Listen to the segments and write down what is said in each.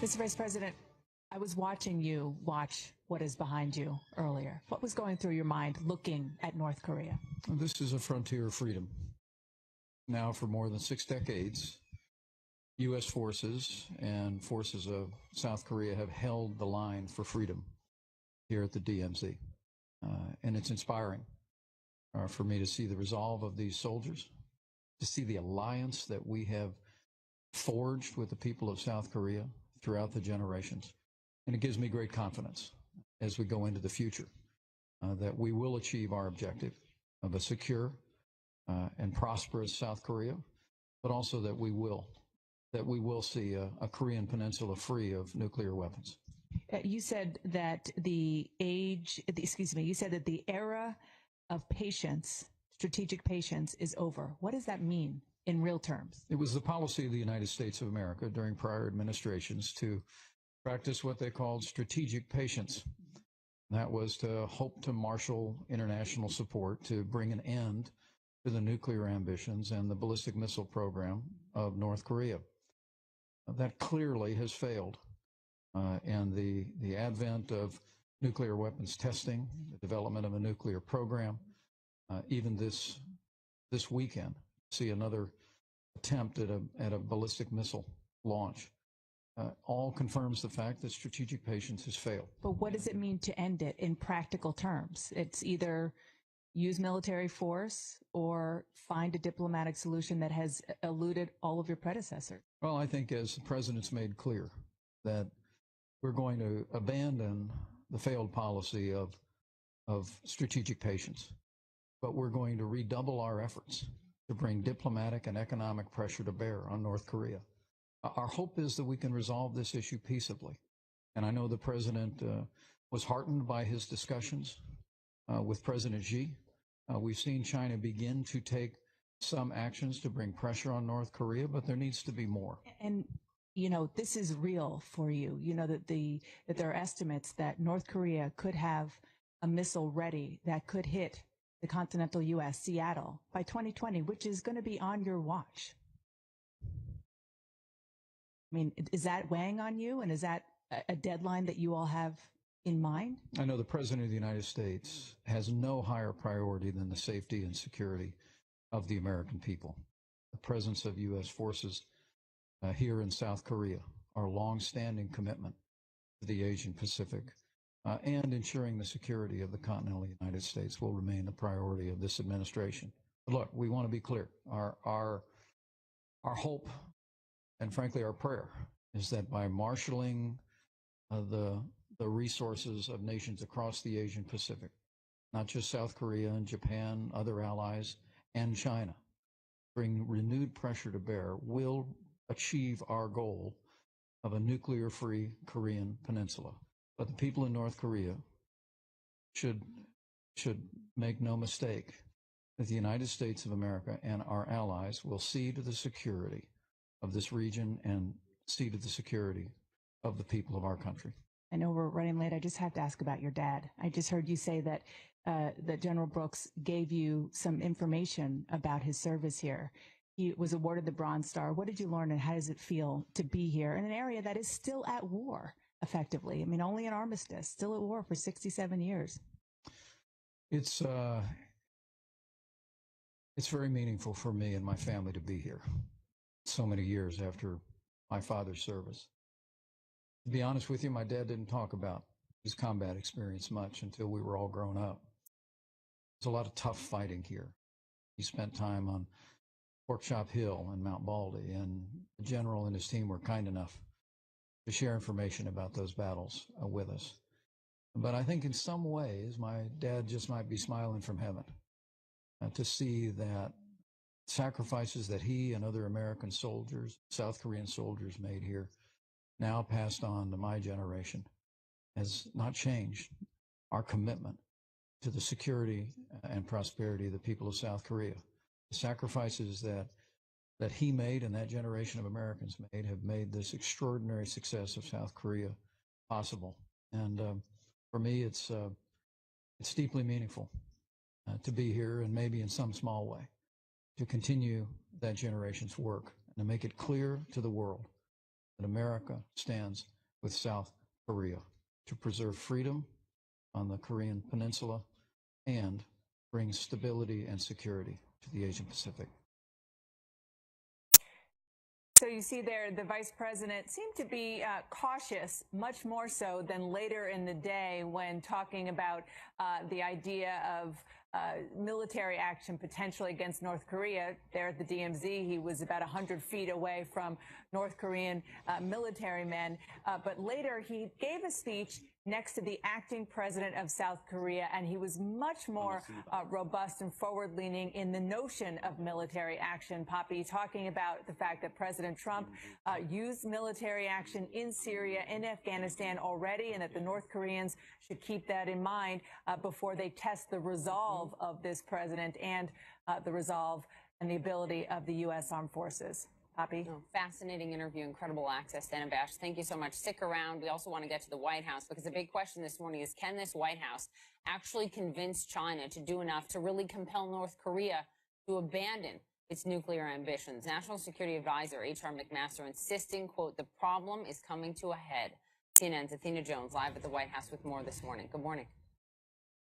Mr. Vice President, I was watching you watch what is behind you earlier. What was going through your mind looking at North Korea? This is a frontier of freedom. Now, for more than 6 decades, U.S. forces and forces of South Korea have held the line for freedom here at the DMZ. And it's inspiring for me to see the resolve of these soldiers, to see the alliance that we have forged with the people of South Korea throughout the generations. And it gives me great confidence as we go into the future that we will achieve our objective of a secure and prosperous South Korea, but also that we will see a Korean peninsula free of nuclear weapons. You said that the era of patience, strategic patience, is over. What does that mean in real terms? It was the policy of the United States of America during prior administrations to practice what they called strategic patience. That was to hope to marshal international support to bring an end to the nuclear ambitions and the ballistic missile program of North Korea. That clearly has failed. And the advent of nuclear weapons testing, the development of a nuclear program, even this weekend, see another attempt at a ballistic missile launch, all confirms the fact that strategic patience has failed. But what does it mean to end it in practical terms? It's either use military force or find a diplomatic solution that has eluded all of your predecessors. Well, I think as the president's made clear that we're going to abandon the failed policy of strategic patience, but we're going to redouble our efforts to bring diplomatic and economic pressure to bear on North Korea. Our hope is that we can resolve this issue peaceably. And I know the president was heartened by his discussions with President Xi. We've seen China begin to take some actions to bring pressure on North Korea, but there needs to be more. And you know, this is real for you. You know that there are estimates that North Korea could have a missile ready that could hit the continental U.S., Seattle, by 2020, which is going to be on your watch. I mean, is that weighing on you? And is that a deadline that you all have in mind? I know the President of the United States has no higher priority than the safety and security of the American people. The presence of U.S. forces here in South Korea, our long-standing commitment to the Asian Pacific, and ensuring the security of the continental United States will remain the priority of this administration. But look, we want to be clear. Our hope, and frankly our prayer, is that by marshaling the resources of nations across the Asian Pacific, not just South Korea and Japan, other allies, and China, bring renewed pressure to bear, will achieve our goal of a nuclear-free Korean peninsula. But the people in North Korea should make no mistake that the United States of America and our allies will see to the security of this region and see to the security of the people of our country. I know we're running late. I just have to ask about your dad. I just heard you say that General Brooks gave you some information about his service here. He was awarded the Bronze Star. What did you learn, and how does it feel to be here in an area that is still at war, effectively? I mean, only an armistice, still at war for 67 years. It's very meaningful for me and my family to be here so many years after my father's service. To be honest with you, my dad didn't talk about his combat experience much until we were all grown up. There's a lot of tough fighting here. He spent time on Pork Chop Hill and Mount Baldy, and the general and his team were kind enough to share information about those battles with us. But I think in some ways, my dad just might be smiling from heaven to see that sacrifices that he and other American soldiers, South Korean soldiers made here, now passed on to my generation, has not changed our commitment to the security and prosperity of the people of South Korea. The sacrifices that he made and that generation of Americans made have made this extraordinary success of South Korea possible. And for me, it's deeply meaningful to be here, and maybe in some small way to continue that generation's work and to make it clear to the world that America stands with South Korea to preserve freedom on the Korean Peninsula and bring stability and security to the Asian Pacific. So you see there, the vice president seemed to be cautious, much more so than later in the day when talking about the idea of military action potentially against North Korea. There at the DMZ, he was about 100 feet away from North Korean military men. But later, he gave a speech next to the acting president of South Korea, and he was much more robust and forward-leaning in the notion of military action. Poppy, talking about the fact that President Trump used military action in Syria, in Afghanistan already, and that the North Koreans should keep that in mind before they test the resolve of this president and the resolve and the ability of the U.S. Armed Forces. Poppy? Oh, fascinating interview, incredible access. Dana Bash, thank you so much. Stick around. We also want to get to the White House because the big question this morning is, can this White House actually convince China to do enough to really compel North Korea to abandon its nuclear ambitions? National Security Advisor H.R. McMaster insisting, quote, the problem is coming to a head. CNN's Athena Jones live at the White House with more this morning. Good morning.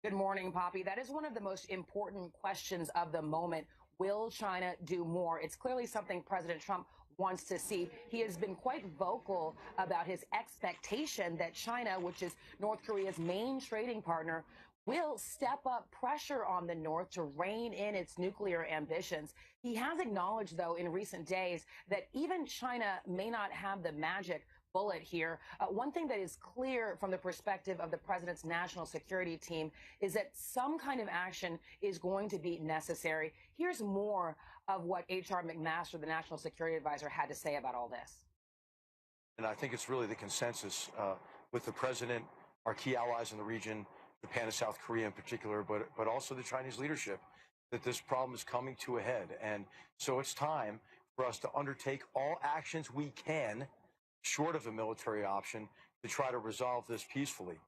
Good morning, Poppy. That is one of the most important questions of the moment. Will China do more? It's clearly something President Trump wants to see. He has been quite vocal about his expectation that China, which is North Korea's main trading partner, will step up pressure on the North to rein in its nuclear ambitions. He has acknowledged, though, in recent days that even China may not have the magic bullet here. One thing that is clear from the perspective of the president's national security team is that some kind of action is going to be necessary. Here's more of what H.R. McMaster, the national security advisor, had to say about all this. And I think it's really the consensus with the president, our key allies in the region, Japan and South Korea in particular, but also the Chinese leadership, that this problem is coming to a head. And so it's time for us to undertake all actions we can short of a military option to try to resolve this peacefully.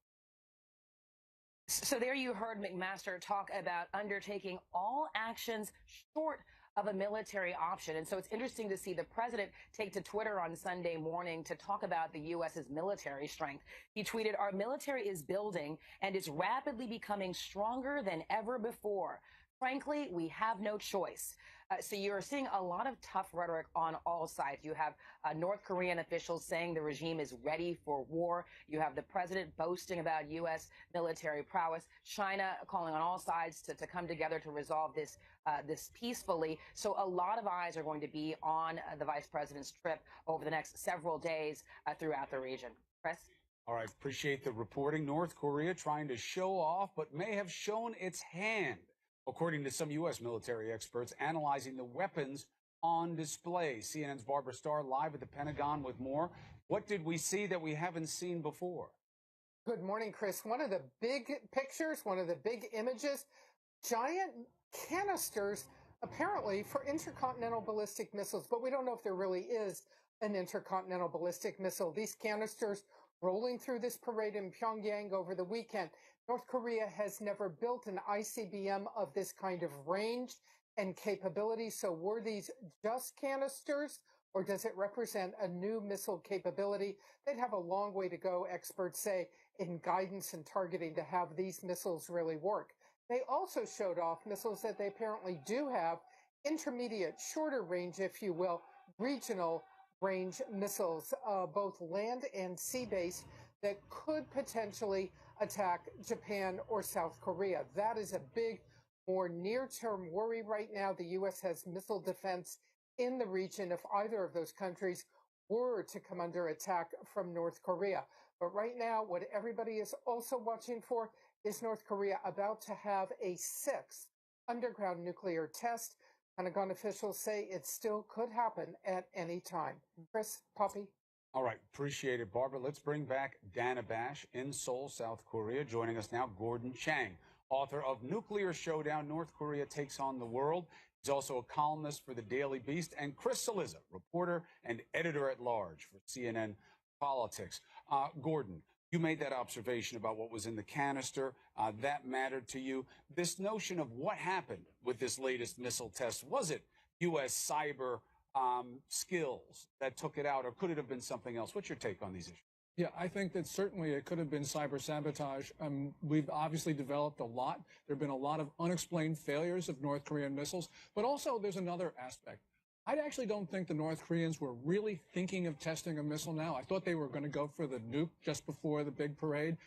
So there you heard McMaster talk about undertaking all actions short of a military option. And so it's interesting to see the president take to Twitter on Sunday morning to talk about the U.S.'s military strength. He tweeted, our military is building and is rapidly becoming stronger than ever before. Frankly, we have no choice. So you're seeing a lot of tough rhetoric on all sides. You have North Korean officials saying the regime is ready for war. You have the president boasting about U.S. military prowess. China calling on all sides to come together to resolve this peacefully. So a lot of eyes are going to be on the vice president's trip over the next several days throughout the region. Chris? All right, appreciate the reporting. North Korea trying to show off, but may have shown its hand, according to some U.S. military experts analyzing the weapons on display. CNN's Barbara Starr live at the Pentagon with more. What did we see that we haven't seen before? Good morning, Chris. One of the big pictures, one of the big images, giant canisters apparently for intercontinental ballistic missiles, but we don't know if there really is an intercontinental ballistic missile. These canisters rolling through this parade in Pyongyang over the weekend. North Korea has never built an ICBM of this kind of range and capability. So were these just canisters, or does it represent a new missile capability? They'd have a long way to go, experts say, in guidance and targeting to have these missiles really work. They also showed off missiles that they apparently do have, intermediate, shorter range, if you will, regional range missiles, both land and sea-based, that could potentially attack Japan or South Korea. That is a big, more near-term worry right now. The U.S. has missile defense in the region if either of those countries were to come under attack from North Korea. But right now, what everybody is also watching for is North Korea about to have a sixth underground nuclear test. Pentagon officials say it still could happen at any time. Chris, Poppy? All right, appreciate it, Barbara. Let's bring back Dana Bash in Seoul, South Korea. Joining us now, Gordon Chang, author of Nuclear Showdown, North Korea Takes on the World. He's also a columnist for the Daily Beast, and Chris Cillizza, reporter and editor-at-large for CNN Politics. Gordon, you made that observation about what was in the canister. That mattered to you. This notion of what happened with this latest missile test, was it U.S. cyber skills that took it out, or could it have been something else? What's your take on these issues? Yeah, I think that certainly it could have been cyber sabotage. We've obviously developed a lot. There have been a lot of unexplained failures of North Korean missiles, but also there's another aspect. I actually don't think the North Koreans were really thinking of testing a missile now. I thought they were going to go for the nuke just before the big parade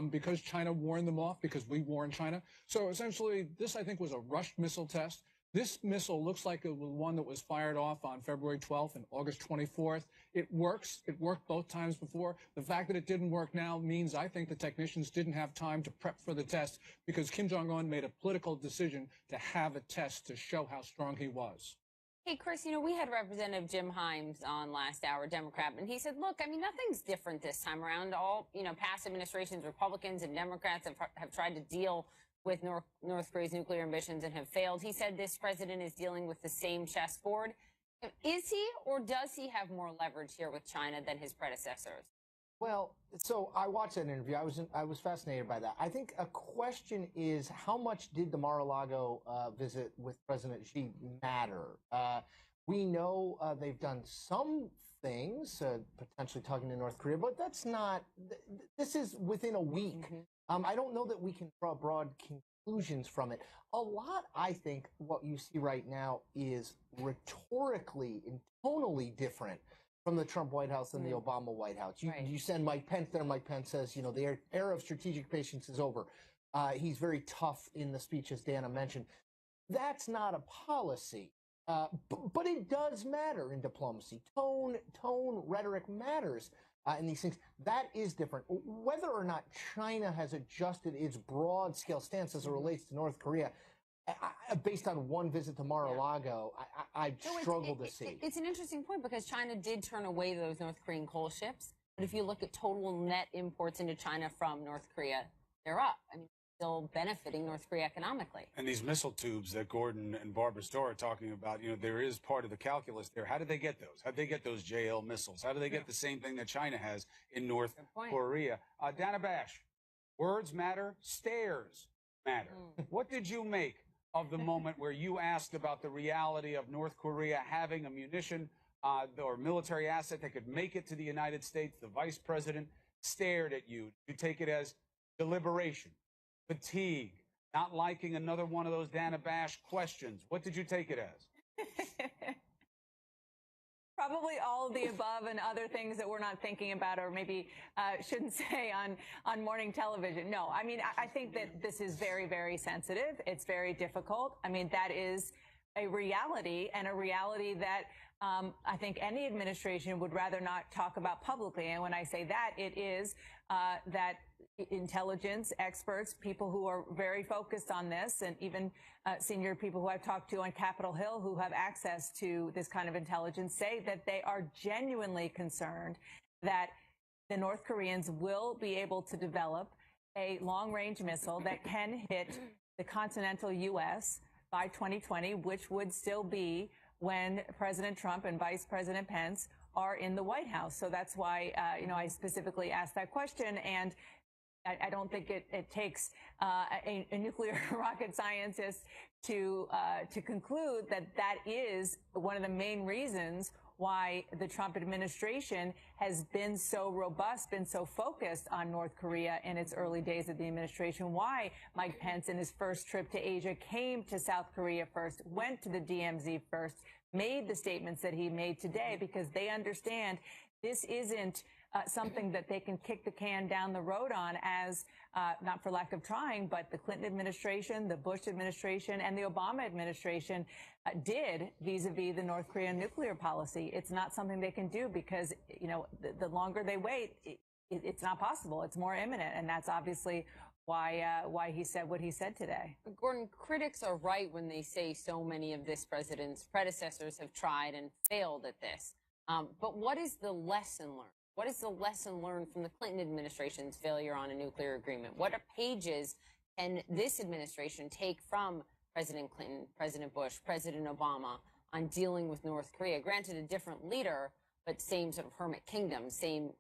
because China warned them off, because we warned China. So essentially, this, I think, was a rushed missile test. This missile looks like it was one that was fired off on February 12th and August 24th. It works. It worked both times before. The fact that it didn't work now means I think the technicians didn't have time to prep for the test because Kim Jong-un made a political decision to have a test to show how strong he was. Hey, Chris, we had Representative Jim Himes on last hour, Democrat, and he said, look, nothing's different this time around. All, past administrations, Republicans and Democrats have tried to deal with North Korea's nuclear ambitions and have failed. He said this president is dealing with the same chessboard. Is he, or does he have more leverage here with China than his predecessors? Well, so I watched that interview. I was fascinated by that. I think a question is, how much did the Mar-a-Lago visit with President Xi matter? We know they've done some things, potentially talking to North Korea, but that's not, this is within a week. Mm-hmm. I don't know that we can draw broad conclusions from it. A lot, I think, what you see right now is rhetorically and tonally different from the Trump White House and the Obama White House. You send Mike Pence there. Mike Pence says, the era of strategic patience is over. He's very tough in the speech, as Dana mentioned. That's not a policy, but it does matter in diplomacy. Tone, rhetoric matters in these things. That is different. Whether or not China has adjusted its broad-scale stance as it relates to North Korea, based on one visit to Mar-a-Lago, I struggle to see. It's an interesting point because China did turn away those North Korean coal ships. But if you look at total net imports into China from North Korea, they're up. Still benefiting North Korea economically. And these missile tubes that Gordon and Barbara Starr are talking about, there is part of the calculus there. How did they get those? How did they get those JL missiles? How do they get the same thing that China has in North Korea? Dana Bash, words matter, stares matter. What did you make of the moment where you asked about the reality of North Korea having a munition or military asset that could make it to the United States? The vice president stared at you. Did you take it as deliberation, fatigue, not liking another one of those Dana Bash questions? What did you take it as? Probably all of the above and other things that we're not thinking about or maybe shouldn't say on morning television. No, I think that this is very, very sensitive. It's very difficult. that is a reality, and a reality that I think any administration would rather not talk about publicly. And when I say that, it is that intelligence experts, people who are very focused on this, and even senior people who I've talked to on Capitol Hill who have access to this kind of intelligence, say that they are genuinely concerned that the North Koreans will be able to develop a long-range missile that can hit the continental U.S. by 2020, which would still be when President Trump and Vice President Pence are in the White House. So that's why, I specifically asked that question. And I don't think it takes a nuclear rocket scientist to conclude that that is one of the main reasons why the Trump administration has been so robust, been so focused on North Korea in its early days of the administration, why Mike Pence in his first trip to Asia came to South Korea first, went to the DMZ first, made the statements that he made today, because they understand this isn't something that they can kick the can down the road on, as not for lack of trying, but the Clinton administration, the Bush administration, and the Obama administration did vis-a-vis the North Korean nuclear policy. It's not something they can do because, the longer they wait, it's not possible. It's more imminent. And that's obviously why he said what he said today. Gordon, critics are right when they say so many of this president's predecessors have tried and failed at this. But what is the lesson learned? What is the lesson learned from the Clinton administration's failure on a nuclear agreement? What pages can this administration take from President Clinton, President Bush, President Obama on dealing with North Korea? Granted, a different leader, but same sort of hermit kingdom, same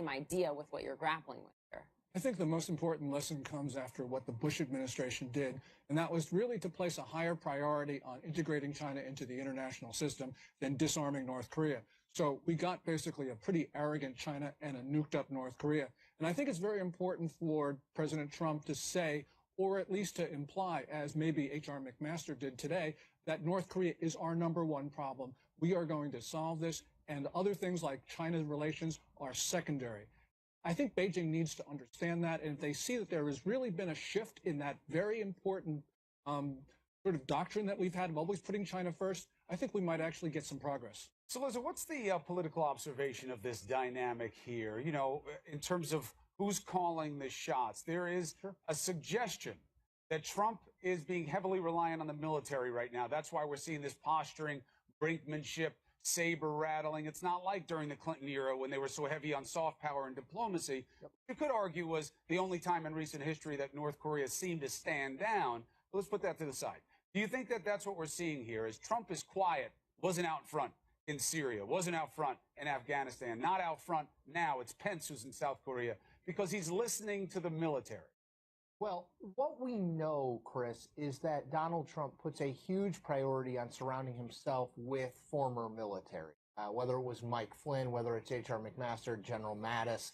idea with what you're grappling with here. I think the most important lesson comes after what the Bush administration did, and that was really to place a higher priority on integrating China into the international system than disarming North Korea. So we got basically a pretty arrogant China and a nuked up North Korea. And I think it's very important for President Trump to say, or at least to imply, as maybe H.R. McMaster did today, that North Korea is our #1 problem. We are going to solve this, and other things like China's relations are secondary. I think Beijing needs to understand that, and if they see that there has really been a shift in that very important sort of doctrine that we've had of always putting China first, I think we might actually get some progress. So, Liza, what's the political observation of this dynamic here? You know, in terms of who's calling the shots, there is a suggestion that Trump is being heavily reliant on the military right now. That's why we're seeing this posturing, brinkmanship, saber rattling. It's not like during the Clinton era when they were so heavy on soft power and diplomacy. You could argue was the only time in recent history that North Korea seemed to stand down. But let's put that to the side. Do you think that that's what we're seeing here? Is Trump is quiet, wasn't out front in Syria, wasn't out front in Afghanistan, not out front now. It's Pence who's in South Korea because he's listening to the military. Well, what we know, Chris, is that Donald Trump puts a huge priority on surrounding himself with former military, whether it was Mike Flynn, whether it's H.R. McMaster, General Mattis.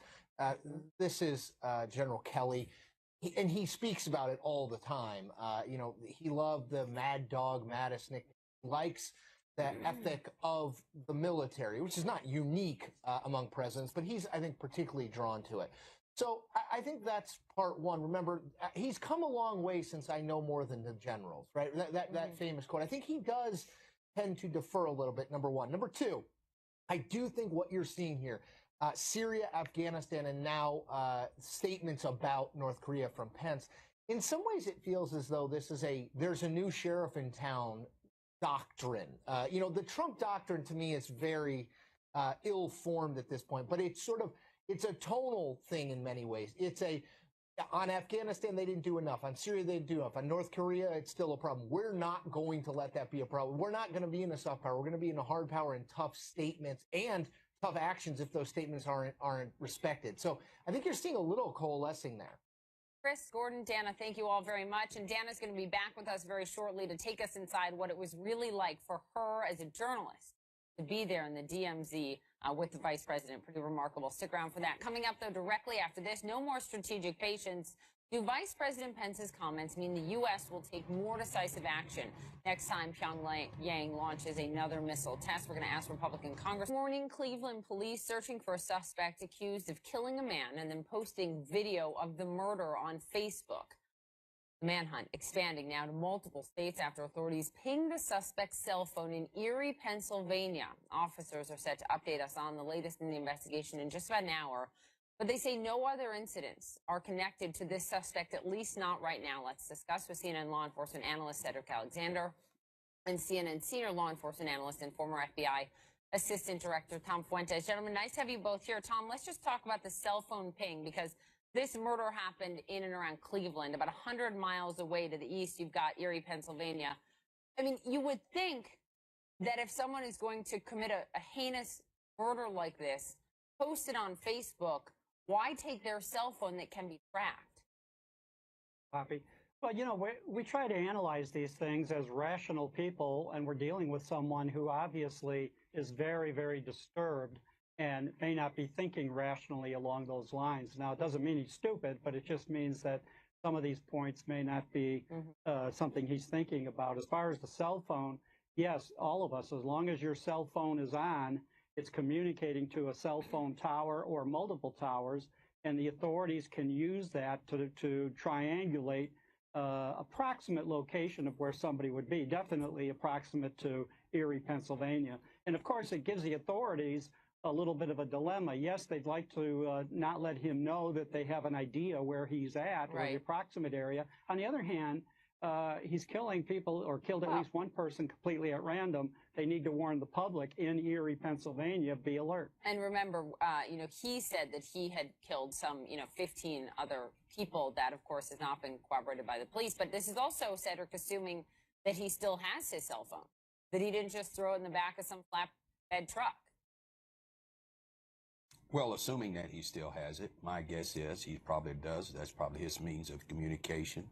This is General Kelly. And he speaks about it all the time. You know, he loved the Mad Dog Mattis nickname. He likes that ethic of the military, which is not unique among presidents, but he's, I think, particularly drawn to it. So I think that's part one. Remember, he's come a long way since I know more than the generals, right? That famous quote. I think he does tend to defer a little bit, number one. Number two, I do think what you're seeing here, Syria, Afghanistan, and now statements about North Korea from Pence, in some ways it feels as though this is there's a new sheriff in town doctrine. You know, the Trump doctrine to me is very ill-formed at this point, but it's a tonal thing in many ways. On Afghanistan, they didn't do enough. On Syria, they didn't do enough. On North Korea, it's still a problem. We're not going to let that be a problem. We're not going to be in a soft power. We're going to be in a hard power and tough statements and tough actions if those statements aren't respected. So I think you're seeing a little coalescing there. Chris, Gordon, Dana, thank you all very much. And Dana's going to be back with us very shortly to take us inside what it was really like for her as a journalist to be there in the DMZ with the vice president. Pretty remarkable. Stick around for that. Coming up, though, directly after this, no more strategic patience. Do Vice President Pence's comments mean the U.S. will take more decisive action next time Pyongyang launches another missile test? We're going to ask Republican Congress. Morning, Cleveland police searching for a suspect accused of killing a man and then posting video of the murder on Facebook. The manhunt expanding now to multiple states after authorities pinged the suspect's cell phone in Erie, Pennsylvania. Officers are set to update us on the latest in the investigation in just about an hour. But they say no other incidents are connected to this suspect, at least not right now. Let's discuss with CNN law enforcement analyst Cedric Alexander and CNN senior law enforcement analyst and former FBI Assistant Director Tom Fuentes. Gentlemen, nice to have you both here. Tom, let's just talk about the cell phone ping, because this murder happened in and around Cleveland, about 100 miles away to the east. You've got Erie, Pennsylvania. I mean, you would think that if someone is going to commit a heinous murder like this, post it on Facebook, why take their cell phone that can be tracked? Poppy. Well, you know, we try to analyze these things as rational people, and we're dealing with someone who obviously is very, very disturbed and may not be thinking rationally along those lines. Now, it doesn't mean he's stupid, but it just means that some of these points may not be something he's thinking about. As far as the cell phone, yes, all of us, as long as your cell phone is on, it's communicating to a cell phone tower or multiple towers, and the authorities can use that to triangulate approximate location of where somebody would be, definitely approximate to Erie, Pennsylvania. And of course, it gives the authorities a little bit of a dilemma. Yes, they'd like to not let him know that they have an idea where he's at or the approximate area. On the other hand, he's killing people, or killed at least one person completely at random. They need to warn the public in Erie, Pennsylvania, be alert. And remember, you know, he said that he had killed some, 15 other people. That, of course, has not been corroborated by the police. But this is also, Cedric, assuming that he still has his cell phone, that he didn't just throw it in the back of some flatbed truck. Well, assuming that he still has it, my guess is he probably does. That's probably his means of communication.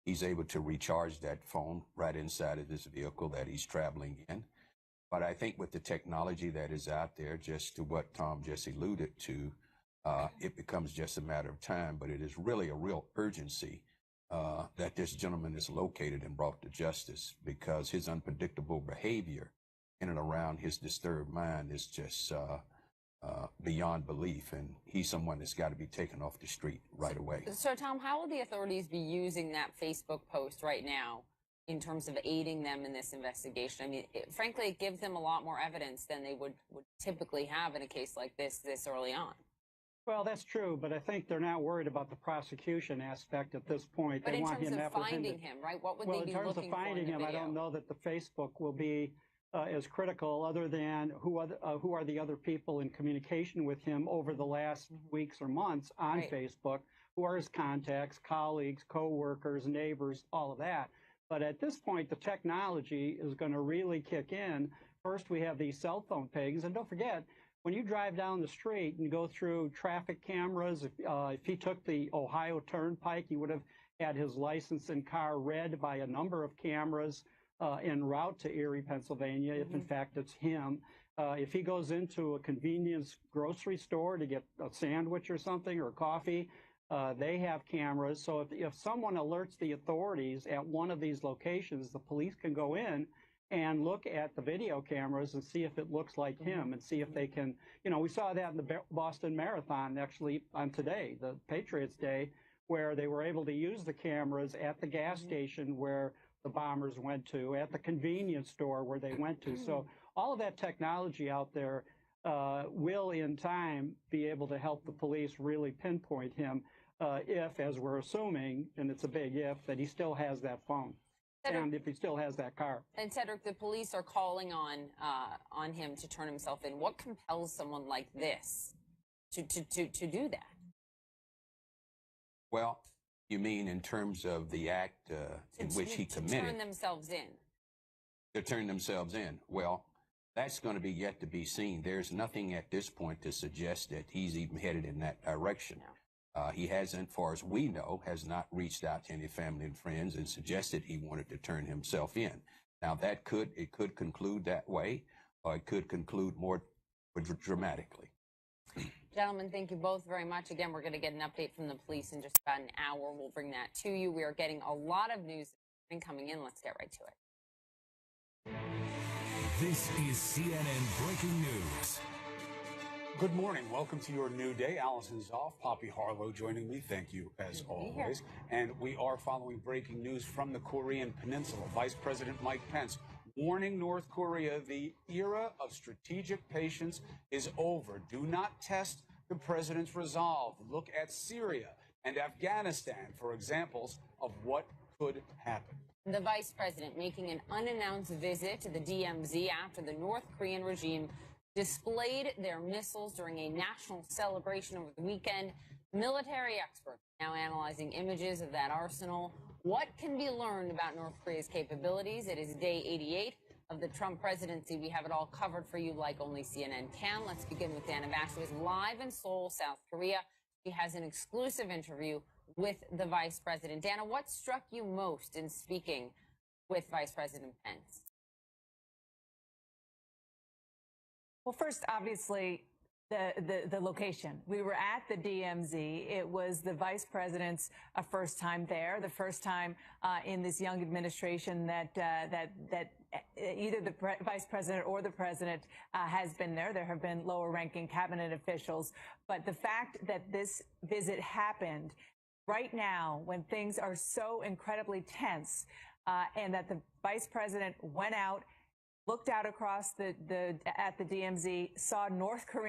He's able to recharge that phone right inside of this vehicle that he's traveling in. But I think with the technology that is out there, just to what Tom just alluded to, it becomes just a matter of time. But it is really a real urgency that this gentleman is located and brought to justice, because his unpredictable behavior in and around his disturbed mind is just beyond belief, and he's someone that's got to be taken off the street right away. So, Tom, how will the authorities be using that Facebook post right now in terms of aiding them in this investigation? I mean, frankly, it gives them a lot more evidence than they would typically have in a case like this early on. Well, that's true, but I think they're not worried about the prosecution aspect at this point. But they in want terms him of finding him, right? What would they be looking for? Well, in terms of finding him, I don't know that the Facebook will be as critical, other than who are the other people in communication with him over the last weeks or months on Facebook, who are his contacts, colleagues, co-workers, neighbors, all of that. But at this point, the technology is going to really kick in. First, we have these cell phone pings, and don't forget, when you drive down the street and go through traffic cameras, if he took the Ohio Turnpike, he would have had his license and car read by a number of cameras en route to Erie, Pennsylvania, if in fact it's him. If he goes into a convenience grocery store to get a sandwich or something or coffee, they have cameras. So if someone alerts the authorities at one of these locations, the police can go in and look at the video cameras and see if it looks like him, and see if they can, we saw that in the Boston Marathon actually on today, the Patriots Day, where they were able to use the cameras at the gas station where the bombers went to, at the convenience store where they went to. So all of that technology out there will in time be able to help the police really pinpoint him if, as we're assuming, and it's a big if, that he still has that phone. And if he still has that car. And Cedric, the police are calling on him to turn himself in. What compels someone like this to do that? Well, you mean in terms of the act in which he committed? To turn themselves in. To turn themselves in. Well, that's going to be yet to be seen. There's nothing at this point to suggest that he's even headed in that direction. No. He hasn't, far as we know, has not reached out to any family and friends and suggested he wanted to turn himself in. Now, it could conclude that way, or it could conclude more dramatically. Gentlemen, thank you both very much. Again, we're going to get an update from the police in just about an hour. We'll bring that to you. We are getting a lot of news coming in. Let's get right to it. This is CNN Breaking News. Good morning. Welcome to your new day. Allison Zoff, Poppy Harlow joining me. Thank you, as always. And we are following breaking news from the Korean Peninsula. Vice President Mike Pence warning North Korea the era of strategic patience is over. Do not test the president's resolve. Look at Syria and Afghanistan for examples of what could happen. The vice president making an unannounced visit to the DMZ after the North Korean regime displayed their missiles during a national celebration over the weekend. Military experts now analyzing images of that arsenal. What can be learned about North Korea's capabilities? It is day 88 of the Trump presidency. We have it all covered for you like only CNN can. Let's begin with Dana Bash, who is live in Seoul, South Korea. She has an exclusive interview with the vice president. Dana, what struck you most in speaking with Vice President Pence? Well, first, obviously, the location. We were at the DMZ. It was the vice president's first time there, the first time in this young administration that either the vice president or the president has been there. There have been lower-ranking cabinet officials, but the fact that this visit happened right now, when things are so incredibly tense, and that the vice president went out, looked out across at the DMZ, saw North Korea